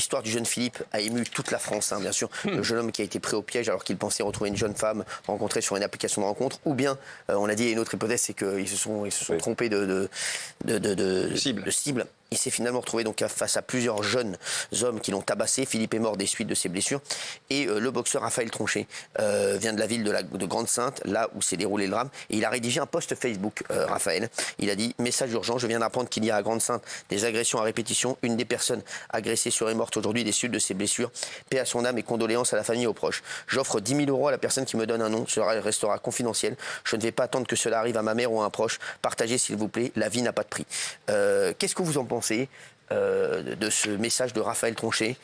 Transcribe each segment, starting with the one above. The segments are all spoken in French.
l'histoire du jeune Philippe a ému toute la France, hein, bien sûr. Le jeune homme qui a été pris au piège alors qu'il pensait retrouver une jeune femme rencontrée sur une application de rencontre. Ou bien, on a dit, une autre hypothèse, c'est qu'ils se sont trompés de cible. Il s'est finalement retrouvé donc face à plusieurs jeunes hommes qui l'ont tabassé. Philippe est mort des suites de ses blessures. Et le boxeur Raphaël Tronchet vient de la ville de Grande-Synthe, là où s'est déroulé le drame. Et il a rédigé un post Facebook, Raphaël. Il a dit « Message urgent, je viens d'apprendre qu'il y a à Grande-Synthe des agressions à répétition. Une des personnes agressées serait morte aujourd'hui des suites de ses blessures. Paix à son âme et condoléances à la famille et aux proches. J'offre 10 000 € à la personne qui me donne un nom. Cela restera confidentiel. Je ne vais pas attendre que cela arrive à ma mère ou à un proche. Partagez s'il vous plaît, la vie n'a pas de prix. » Qu'est-ce que vous en pensez de ce message de Raphaël Tronchet,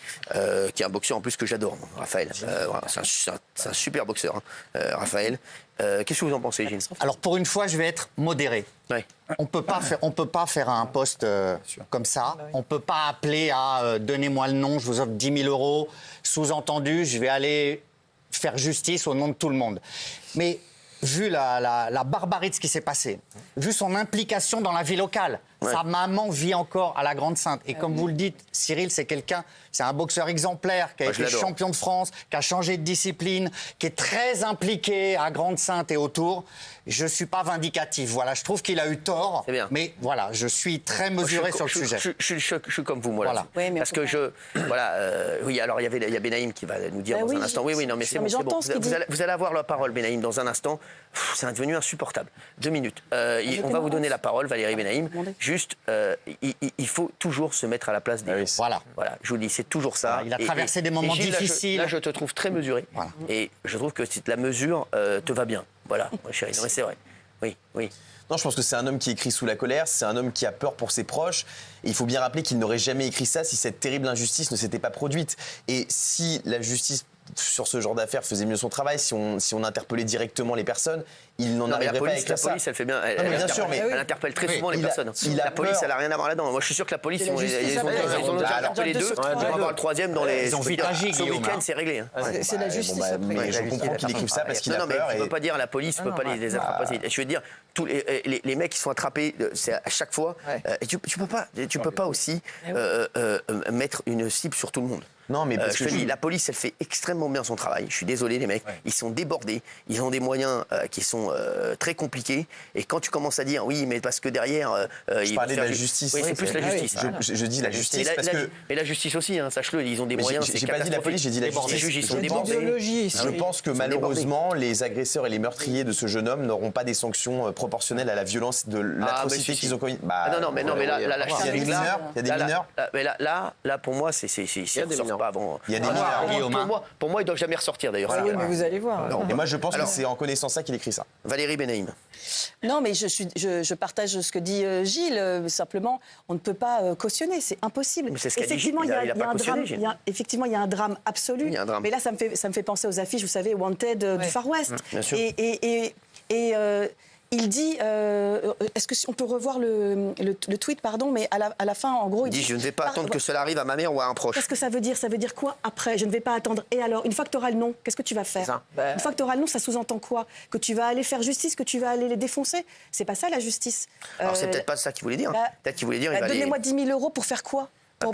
qui est un boxeur en plus que j'adore, Raphaël. Voilà, c'est un super boxeur, hein, Raphaël. Qu'est-ce que vous en pensez, Gilles? Alors pour une fois, je vais être modéré. Ouais. On peut pas faire un post comme ça. On peut pas appeler à donnez-moi le nom, je vous offre 10 000 €. Sous-entendu, je vais aller faire justice au nom de tout le monde. Mais vu la barbarie de ce qui s'est passé, vu son implication dans la vie locale, sa maman vit encore à la Grande-Synthe. Et comme vous le dites, Cyril, c'est un boxeur exemplaire qui a été champion de France, qui a changé de discipline, qui est très impliqué à Grande-Synthe et autour. Je ne suis pas vindicatif. Voilà, je trouve qu'il a eu tort. Mais voilà, je suis très mesuré sur le sujet. Je suis comme vous, moi. Voilà. Oui, parce que oui, alors il y a Benaïm qui va nous dire dans un instant. Oui, non, mais c'est bon. Vous allez avoir la parole, Benaïm, dans un instant. C'est devenu insupportable. 2 minutes. On va vous donner la parole, Valérie Benaïm. Juste, il faut toujours se mettre à la place des gens. Voilà, je vous dis, c'est toujours ça. Il a traversé des moments difficiles. Là, je te trouve très mesuré. Voilà. Et je trouve que la mesure te va bien. Voilà, ma chérie. Non, mais c'est vrai. Oui. Non, je pense que c'est un homme qui écrit sous la colère, c'est un homme qui a peur pour ses proches. Et il faut bien rappeler qu'il n'aurait jamais écrit ça si cette terrible injustice ne s'était pas produite. Et si la justice sur ce genre d'affaires faisait mieux son travail, si on interpellait directement les personnes, il n'en arriverait pas avec ça. La police, elle fait bien. Elle interpelle très souvent les personnes. La police, elle n'a rien à voir là-dedans. Moi, je suis sûr que la police, ils ont déjà interpellé 2. Ils vont avoir le 3e dans les. Ce week-end, c'est réglé. C'est la justice après. Je comprends qu'il écrive ça parce qu'il a peur. Non, mais tu ne peux pas dire la police ne peut pas les attraper. Je veux dire, tous les mecs qui sont attrapés, c'est à chaque fois. Et tu peux pas aussi mettre une cible sur tout le monde. Non, mais parce je te dis, la police, elle fait extrêmement bien son travail. Je suis désolé, les mecs. Ils sont débordés. Ils ont des moyens qui sont très compliqués. Et quand tu commences à dire, oui, mais parce que derrière... je parlais de la justice. Oui, c'est plus la justice. Je dis la justice parce que... Mais la justice aussi, hein, sache-le, ils ont des moyens. J'ai pas dit la police, j'ai dit la justice. Les juges, ils sont débordés. Je pense que malheureusement, les agresseurs et les meurtriers de ce jeune homme n'auront pas des sanctions proportionnelles à la violence de l'atrocité qu'ils ont commis. Non, mais là, il y a des mineurs. Il y a des mineurs. Mais là, pour moi, c'est pas avant. Il y a des mineurs. Pour moi, ils doivent jamais ressortir d'ailleurs. Oui, mais vous allez voir. Et moi, je pense que c'est en connaissant ça qu'il écrit ça. Valérie Benaïm. Non, mais je partage ce que dit Gilles. Simplement, on ne peut pas cautionner, c'est impossible. Mais c'est ce qu'a dit Gilles. Il a pas cautionné, Gilles. Effectivement, il y a un drame absolu. Il y a un drame. Mais là, ça me fait penser aux affiches, vous savez, Wanted du Far West. Bien sûr. Et il dit, est-ce qu'on peut revoir le tweet, pardon, mais à la fin, en gros... Il dit, je ne vais pas attendre que cela arrive à ma mère ou à un proche. Qu'est-ce que ça veut dire? Ça veut dire quoi après? Je ne vais pas attendre. Et alors, une fois que tu auras le nom, qu'est-ce que tu vas faire? Une fois que tu auras le nom, ça sous-entend quoi? Que tu vas aller faire justice, que tu vas aller les défoncer? C'est pas ça, la justice. Alors, c'est peut-être pas ça qu'il voulait dire. Peut-être qu'il voulait dire... Donnez-moi 10 000 € pour faire quoi?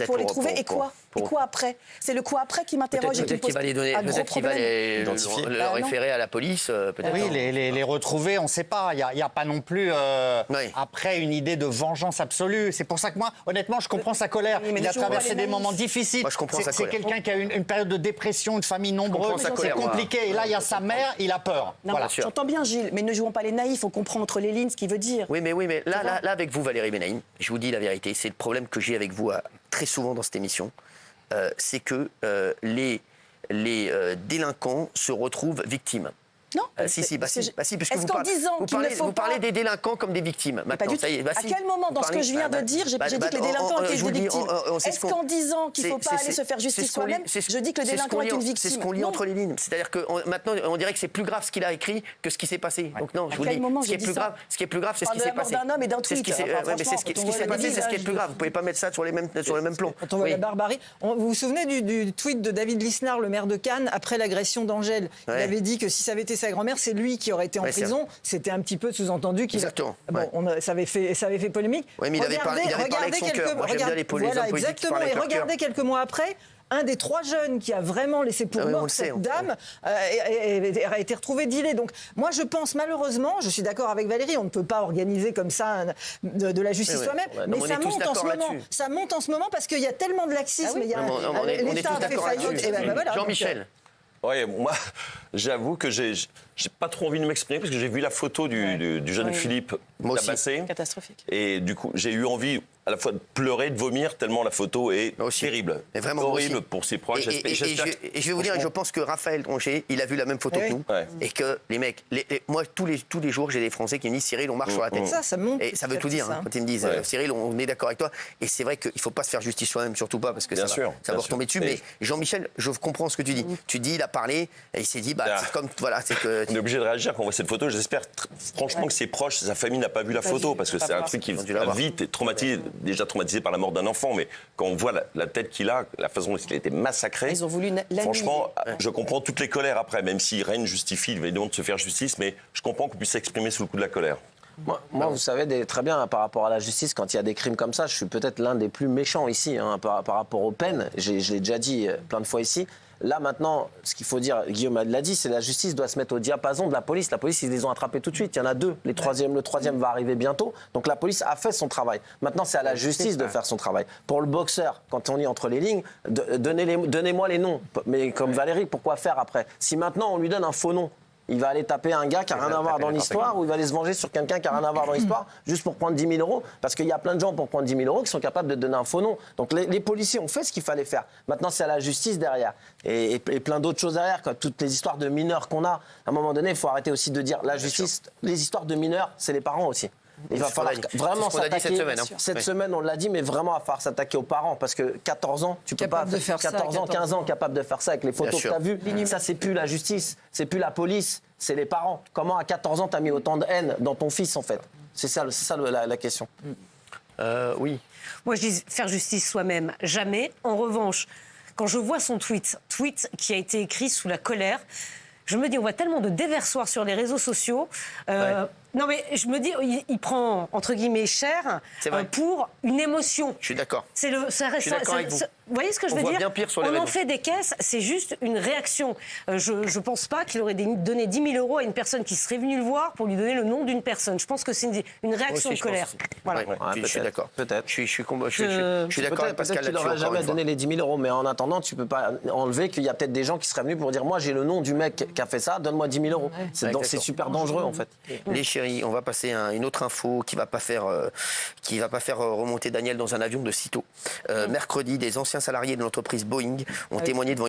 Pour les trouver, et quoi? Et quoi après? C'est le quoi après qui m'interroge. Peut-être qu'il va les donner, peut-être qu'il va le référer à la police. Peut-être. Oui, les retrouver, on ne sait pas. Il n'y a pas non plus après une idée de vengeance absolue. C'est pour ça que moi, honnêtement, je comprends sa colère. Il a traversé des moments difficiles. Moi, je comprends sa colère. C'est quelqu'un qui a une période de dépression, une famille nombreuse. C'est compliqué. Et là, il y a sa mère, il a peur. Voilà. J'entends bien, Gilles, mais ne jouons pas les naïfs. On comprend entre les lignes ce qu'il veut dire. Oui, mais là, avec vous, Valérie Benaïm, je vous dis la vérité, c'est le problème que j'ai avec vous très souvent dans cette émission. C'est que les délinquants se retrouvent victimes. Non. Si, parce que vous parlez des délinquants comme des victimes. Maintenant, à quel moment, dans ce que je viens de dire, j'ai dit que les délinquants étaient des victimes? Est-ce qu'en disant qu'il ne faut pas aller se faire justice soi-même, je dis que le délinquant est une victime? C'est ce qu'on lit entre les lignes. C'est-à-dire que maintenant, on dirait que c'est plus grave ce qu'il a écrit que ce qui s'est passé. Donc non, je vous dis, ce qui est plus grave, c'est ce qui s'est passé. D'un homme et d'un tweet. Ce qui s'est passé, c'est ce qui est plus grave. Vous ne pouvez pas mettre ça sur le même plan. Quand on voit la barbarie. Vous vous souvenez du tweet de David Lisnard, le maire de Cannes, après l'agression d'Angèle? Il avait dit que si ça avait été sa grand-mère, c'est lui qui aurait été en prison. C'était un petit peu sous-entendu qu'il... Exactement. Ça avait fait polémique. Oui, mais il avait parlé avec son cœur. Moi, j'aime bien les Voilà, exactement. Et regardez quelques mois après, un des 3 jeunes qui a vraiment laissé pour mort cette dame a été retrouvé dealé. Donc moi je pense malheureusement, je suis d'accord avec Valérie, on ne peut pas organiser comme ça de la justice soi-même, mais ça monte en ce moment parce qu'il y a tellement de laxisme. L'État a fait faillite. Jean-Michel. Oui, moi, j'avoue que j'ai pas trop envie de m'exprimer parce que j'ai vu la photo du jeune Philippe tabassé. Catastrophique. Et du coup, j'ai eu envie à la fois de pleurer, de vomir, tellement la photo est terrible. Mais vraiment horrible pour ses proches. Et je vais vous dire, je pense que Raphaël Troncher, il a vu la même photo que nous. Et que les mecs, moi, tous les jours, j'ai des Français qui me disent Cyril, on marche sur la tête. Ça monte. Et ça veut tout dire. Quand ils me disent Cyril, on est d'accord avec toi. Et c'est vrai qu'il ne faut pas se faire justice soi-même, surtout pas, parce que ça va retomber dessus. Mais Jean-Michel, je comprends ce que tu dis. Tu dis, il a parlé, et il s'est dit, c'est comme. Voilà, c'est que. On est obligé de réagir quand on voit cette photo. J'espère franchement que ses proches, sa famille n'a pas vu la photo, parce que c'est un truc qui va vite et déjà traumatisé par la mort d'un enfant, mais quand on voit la tête qu'il a, la façon dont il a été massacré, ils ont voulu franchement, je comprends toutes les colères après, même si rien ne justifie évidemment de se faire justice, mais je comprends qu'on puisse s'exprimer sous le coup de la colère. Moi, vous savez très bien, par rapport à la justice, quand il y a des crimes comme ça, je suis peut-être l'un des plus méchants ici, par rapport aux peines. Je l'ai déjà dit plein de fois ici. Là, maintenant, ce qu'il faut dire, Guillaume l'a dit, c'est que la justice doit se mettre au diapason de la police. La police, ils les ont attrapés tout de suite. Il y en a 2. Le troisième va arriver bientôt. Donc la police a fait son travail. Maintenant, c'est à la justice de faire son travail. Pour le boxeur, quand on lit entre les lignes, donnez-moi les noms. Mais comme Valérie, pourquoi faire après? Si maintenant, on lui donne un faux nom, il va aller taper un gars qui n'a rien à voir dans l'histoire, ou il va aller se venger sur quelqu'un qui n'a rien à voir dans l'histoire, juste pour prendre 10 000 euros. Parce qu'il y a plein de gens pour prendre 10 000 euros qui sont capables de donner un faux nom. Donc les policiers ont fait ce qu'il fallait faire. Maintenant, c'est à la justice derrière. Et plein d'autres choses derrière. Toutes les histoires de mineurs qu'on a, à un moment donné, il faut arrêter aussi de dire la justice. Les histoires de mineurs, c'est les parents aussi. Il va falloir vraiment s'attaquer. Cette semaine, on l'a dit, mais vraiment, il va falloir s'attaquer aux parents. Parce que 14 ans, tu peux pas faire 14 ans, 15 ans, capable de faire ça avec les photos que tu as vues. Ça, c'est plus la justice, c'est plus la police, c'est les parents. Comment à 14 ans, tu as mis autant de haine dans ton fils, en fait? C'est ça la question. Oui. Moi, je dis faire justice soi-même, jamais. En revanche, quand je vois son tweet qui a été écrit sous la colère, je me dis, on voit tellement de déversoirs sur les réseaux sociaux. Non, mais je me dis, il prend, entre guillemets, cher pour une émotion. Je suis d'accord. Je suis d'accord avec vous. Vous voyez ce que je veux dire? Bien pire sur les On en fait des caisses, c'est juste une réaction. Je ne pense pas qu'il aurait donné 10 000 euros à une personne qui serait venue le voir pour lui donner le nom d'une personne. Je pense que c'est une réaction de colère. Voilà. Je suis d'accord. Peut-être. Je suis d'accord avec Pascal là-dessus. Tu n'auras jamais donné les 10 000 euros, mais en attendant, tu ne peux pas enlever qu'il y a peut-être des gens qui seraient venus pour dire moi, j'ai le nom du mec qui a fait ça, donne-moi 10 000 euros. C'est super dangereux, en fait. Les chéris, on va passer à une autre info qui va pas faire remonter Daniel dans un avion de sitôt. Mercredi, des anciens salariés de l'entreprise Boeing ont témoigné devant